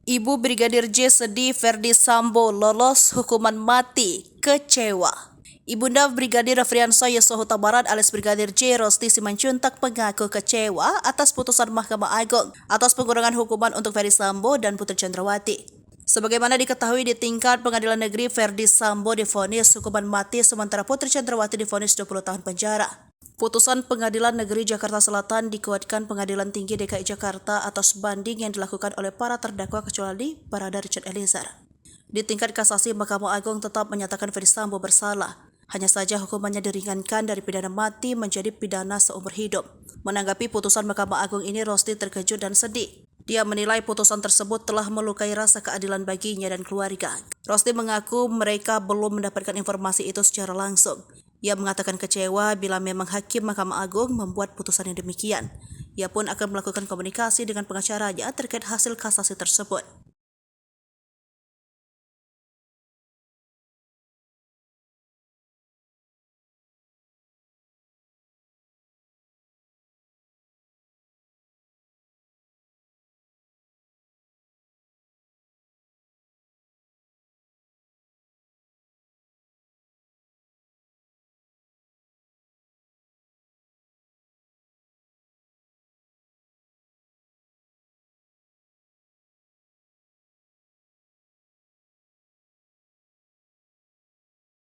Ibu Brigadir J sedih Verdi Sambo lolos hukuman mati, kecewa. Ibunda Brigadir Nofriansah Yosua Huta Barat alias Brigadir J Rosti Simanjuntak mengaku kecewa atas putusan Mahkamah Agung atas pengurangan hukuman untuk Verdi Sambo dan Putri Chandrawati. Sebagaimana diketahui di tingkat Pengadilan Negeri, Verdi Sambo divonis hukuman mati sementara Putri Chandrawati divonis 20 tahun penjara. Putusan Pengadilan Negeri Jakarta Selatan dikuatkan Pengadilan Tinggi DKI Jakarta atas banding yang dilakukan oleh para terdakwa kecuali Barada Richard Eliezer. Di tingkat kasasi, Mahkamah Agung tetap menyatakan Verdi Sambo bersalah. Hanya saja hukumannya diringankan dari pidana mati menjadi pidana seumur hidup. Menanggapi putusan Mahkamah Agung ini, Rosti terkejut dan sedih. Dia menilai putusan tersebut telah melukai rasa keadilan baginya dan keluarga. Rosti mengaku mereka belum mendapatkan informasi itu secara langsung. Ia mengatakan kecewa bila memang Hakim Mahkamah Agung membuat putusan yang demikian. Ia pun akan melakukan komunikasi dengan pengacaranya terkait hasil kasasi tersebut.